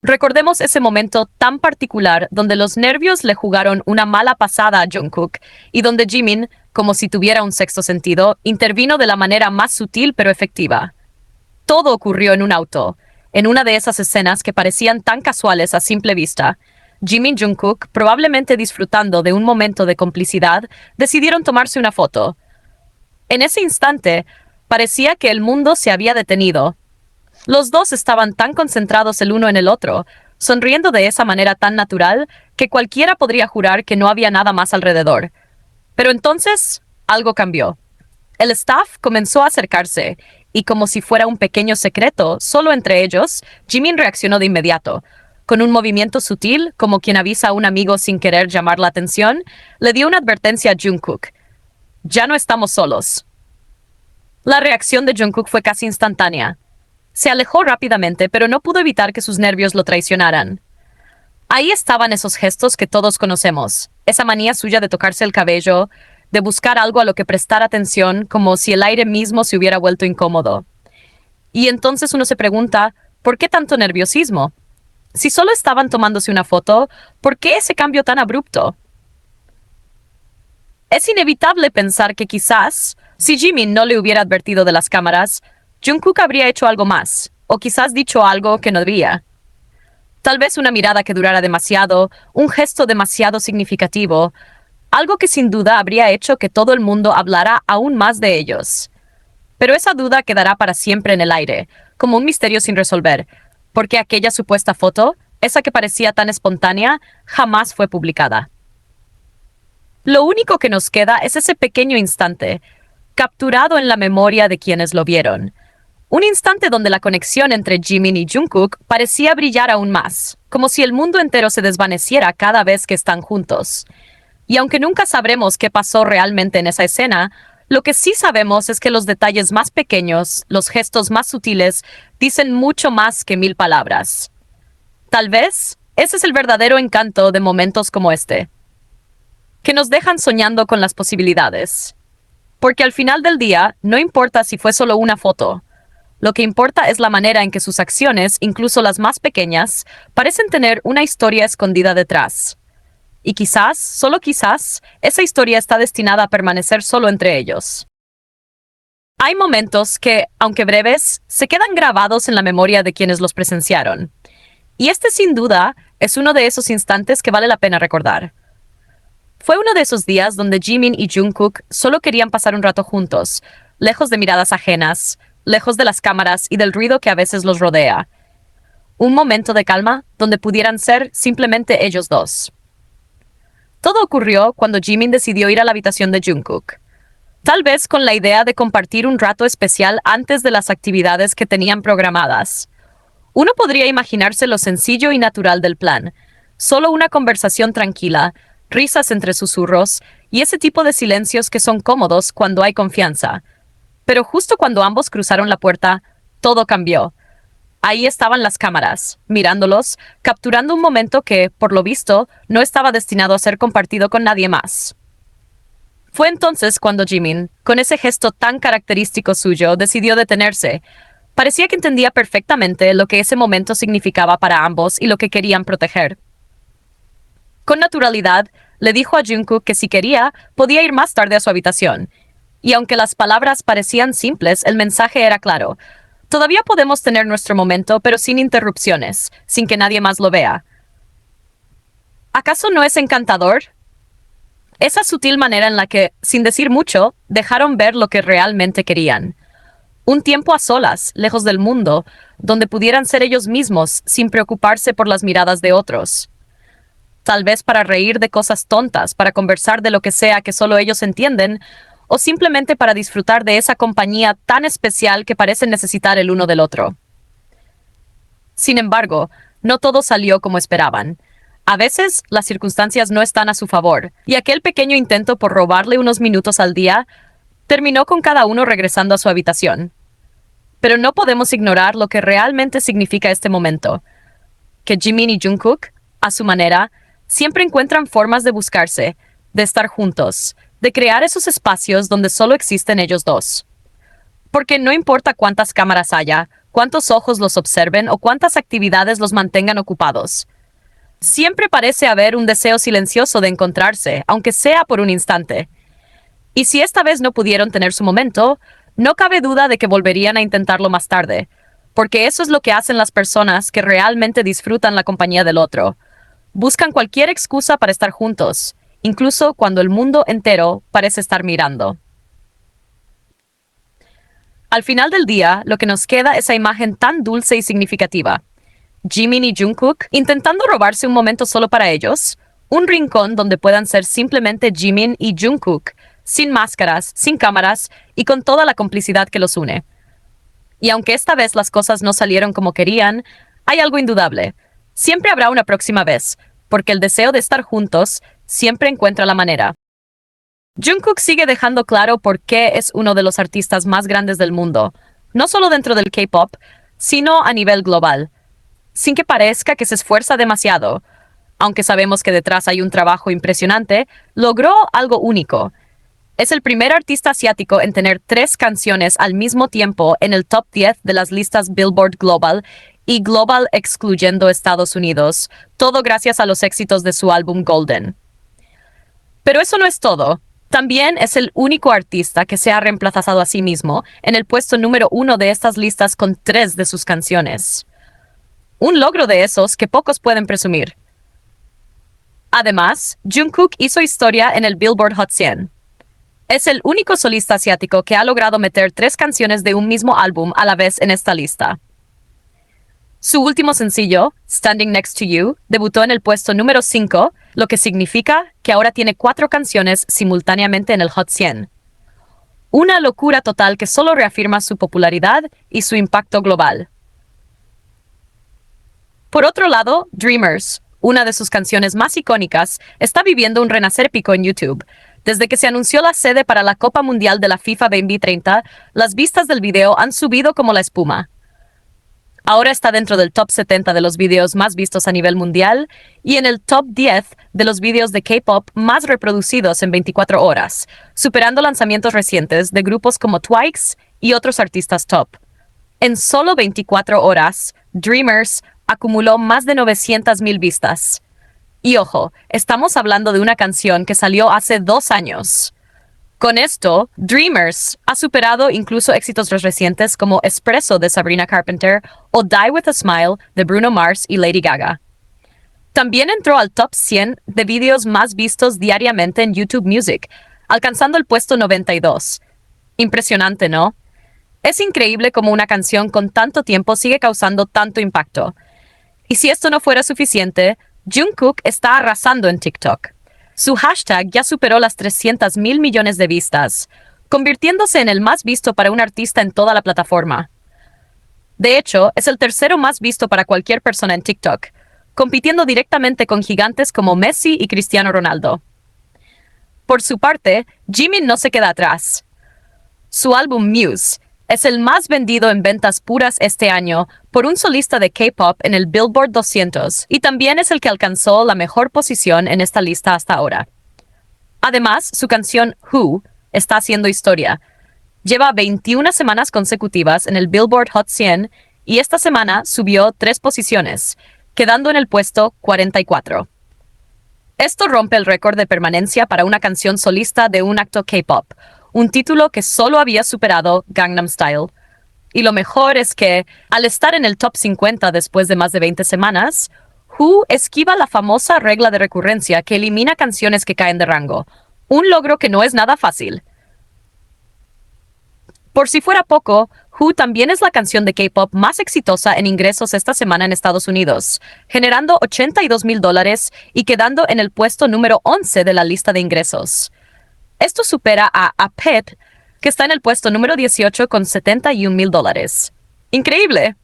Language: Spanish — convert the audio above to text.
Recordemos ese momento tan particular donde los nervios le jugaron una mala pasada a Jungkook y donde Jimin, como si tuviera un sexto sentido, intervino de la manera más sutil pero efectiva. Todo ocurrió en un auto, en una de esas escenas que parecían tan casuales a simple vista. Jimin y Jungkook, probablemente disfrutando de un momento de complicidad, decidieron tomarse una foto. En ese instante, parecía que el mundo se había detenido. Los dos estaban tan concentrados el uno en el otro, sonriendo de esa manera tan natural, que cualquiera podría jurar que no había nada más alrededor. Pero entonces, algo cambió. El staff comenzó a acercarse, y como si fuera un pequeño secreto, solo entre ellos, Jimin reaccionó de inmediato. Con un movimiento sutil, como quien avisa a un amigo sin querer llamar la atención, le dio una advertencia a Jungkook. «Ya no estamos solos». La reacción de Jungkook fue casi instantánea. Se alejó rápidamente, pero no pudo evitar que sus nervios lo traicionaran. Ahí estaban esos gestos que todos conocemos, esa manía suya de tocarse el cabello, de buscar algo a lo que prestar atención, como si el aire mismo se hubiera vuelto incómodo. Y entonces uno se pregunta, ¿por qué tanto nerviosismo? Si solo estaban tomándose una foto, ¿por qué ese cambio tan abrupto? Es inevitable pensar que quizás, si Jimin no le hubiera advertido de las cámaras, Jungkook habría hecho algo más, o quizás dicho algo que no debía. Tal vez una mirada que durara demasiado, un gesto demasiado significativo, algo que sin duda habría hecho que todo el mundo hablara aún más de ellos. Pero esa duda quedará para siempre en el aire, como un misterio sin resolver, porque aquella supuesta foto, esa que parecía tan espontánea, jamás fue publicada. Lo único que nos queda es ese pequeño instante, capturado en la memoria de quienes lo vieron. Un instante donde la conexión entre Jimin y Jungkook parecía brillar aún más, como si el mundo entero se desvaneciera cada vez que están juntos. Y aunque nunca sabremos qué pasó realmente en esa escena, lo que sí sabemos es que los detalles más pequeños, los gestos más sutiles, dicen mucho más que 1000 palabras. Tal vez ese es el verdadero encanto de momentos como este, que nos dejan soñando con las posibilidades. Porque al final del día, no importa si fue solo una foto. Lo que importa es la manera en que sus acciones, incluso las más pequeñas, parecen tener una historia escondida detrás. Y quizás, solo quizás, esa historia está destinada a permanecer solo entre ellos. Hay momentos que, aunque breves, se quedan grabados en la memoria de quienes los presenciaron. Y este, sin duda, es uno de esos instantes que vale la pena recordar. Fue uno de esos días donde Jimin y Jungkook solo querían pasar un rato juntos, lejos de miradas ajenas, lejos de las cámaras y del ruido que a veces los rodea. Un momento de calma donde pudieran ser simplemente ellos dos. Todo ocurrió cuando Jimin decidió ir a la habitación de Jungkook. Tal vez con la idea de compartir un rato especial antes de las actividades que tenían programadas. Uno podría imaginarse lo sencillo y natural del plan. Solo una conversación tranquila, risas entre susurros y ese tipo de silencios que son cómodos cuando hay confianza. Pero justo cuando ambos cruzaron la puerta, todo cambió. Ahí estaban las cámaras, mirándolos, capturando un momento que, por lo visto, no estaba destinado a ser compartido con nadie más. Fue entonces cuando Jimin, con ese gesto tan característico suyo, decidió detenerse. Parecía que entendía perfectamente lo que ese momento significaba para ambos y lo que querían proteger. Con naturalidad, le dijo a Jungkook que si quería, podía ir más tarde a su habitación. Y aunque las palabras parecían simples, el mensaje era claro. Todavía podemos tener nuestro momento, pero sin interrupciones, sin que nadie más lo vea. ¿Acaso no es encantador? Esa sutil manera en la que, sin decir mucho, dejaron ver lo que realmente querían. Un tiempo a solas, lejos del mundo, donde pudieran ser ellos mismos sin preocuparse por las miradas de otros. Tal vez para reír de cosas tontas, para conversar de lo que sea que solo ellos entienden, o simplemente para disfrutar de esa compañía tan especial que parecen necesitar el uno del otro. Sin embargo, no todo salió como esperaban. A veces, las circunstancias no están a su favor, y aquel pequeño intento por robarle unos minutos al día terminó con cada uno regresando a su habitación. Pero no podemos ignorar lo que realmente significa este momento, que Jimin y Jungkook, a su manera, siempre encuentran formas de buscarse, de estar juntos, de crear esos espacios donde solo existen ellos dos. Porque no importa cuántas cámaras haya, cuántos ojos los observen o cuántas actividades los mantengan ocupados. Siempre parece haber un deseo silencioso de encontrarse, aunque sea por un instante. Y si esta vez no pudieron tener su momento, no cabe duda de que volverían a intentarlo más tarde, porque eso es lo que hacen las personas que realmente disfrutan la compañía del otro. Buscan cualquier excusa para estar juntos, incluso cuando el mundo entero parece estar mirando. Al final del día, lo que nos queda es esa imagen tan dulce y significativa. Jimin y Jungkook intentando robarse un momento solo para ellos, un rincón donde puedan ser simplemente Jimin y Jungkook, sin máscaras, sin cámaras y con toda la complicidad que los une. Y aunque esta vez las cosas no salieron como querían, hay algo indudable. Siempre habrá una próxima vez, porque el deseo de estar juntos siempre encuentra la manera. Jungkook sigue dejando claro por qué es uno de los artistas más grandes del mundo, no solo dentro del K-pop, sino a nivel global. Sin que parezca que se esfuerza demasiado, aunque sabemos que detrás hay un trabajo impresionante, logró algo único. Es el primer artista asiático en tener 3 canciones al mismo tiempo en el top 10 de las listas Billboard Global y Global excluyendo Estados Unidos, todo gracias a los éxitos de su álbum Golden. Pero eso no es todo. También es el único artista que se ha reemplazado a sí mismo en el puesto número 1 de estas listas con 3 de sus canciones. Un logro de esos que pocos pueden presumir. Además, Jungkook hizo historia en el Billboard Hot 100. Es el único solista asiático que ha logrado meter 3 canciones de un mismo álbum a la vez en esta lista. Su último sencillo, Standing Next to You, debutó en el puesto número 5, lo que significa que ahora tiene 4 canciones simultáneamente en el Hot 100. Una locura total que solo reafirma su popularidad y su impacto global. Por otro lado, Dreamers, una de sus canciones más icónicas, está viviendo un renacer épico en YouTube. Desde que se anunció la sede para la Copa Mundial de la FIFA 2030, las vistas del video han subido como la espuma. Ahora está dentro del top 70 de los videos más vistos a nivel mundial y en el top 10 de los videos de K-pop más reproducidos en 24 horas, superando lanzamientos recientes de grupos como Twice y otros artistas top. En solo 24 horas, Dreamers acumuló más de 900,000 vistas. Y ojo, estamos hablando de una canción que salió hace 2 años. Con esto, Dreamers ha superado incluso éxitos recientes como Espresso de Sabrina Carpenter o Die With a Smile de Bruno Mars y Lady Gaga. También entró al top 100 de vídeos más vistos diariamente en YouTube Music, alcanzando el puesto 92. Impresionante, ¿no? Es increíble cómo una canción con tanto tiempo sigue causando tanto impacto. Y si esto no fuera suficiente, Jungkook está arrasando en TikTok. Su hashtag ya superó las 300,000 millones de vistas, convirtiéndose en el más visto para un artista en toda la plataforma. De hecho, es el tercero más visto para cualquier persona en TikTok, compitiendo directamente con gigantes como Messi y Cristiano Ronaldo. Por su parte, Jimin no se queda atrás. Su álbum Muse es el más vendido en ventas puras este año por un solista de K-pop en el Billboard 200 y también es el que alcanzó la mejor posición en esta lista hasta ahora. Además, su canción Who está haciendo historia. Lleva 21 semanas consecutivas en el Billboard Hot 100 y esta semana subió 3 posiciones, quedando en el puesto 44. Esto rompe el récord de permanencia para una canción solista de un acto K-pop, un título que solo había superado Gangnam Style. Y lo mejor es que, al estar en el top 50 después de más de 20 semanas, Who esquiva la famosa regla de recurrencia que elimina canciones que caen de rango, un logro que no es nada fácil. Por si fuera poco, Who también es la canción de K-pop más exitosa en ingresos esta semana en Estados Unidos, generando $82,000 y quedando en el puesto número 11 de la lista de ingresos. Esto supera a Pet, que está en el puesto número 18 con $71,000. ¡Increíble!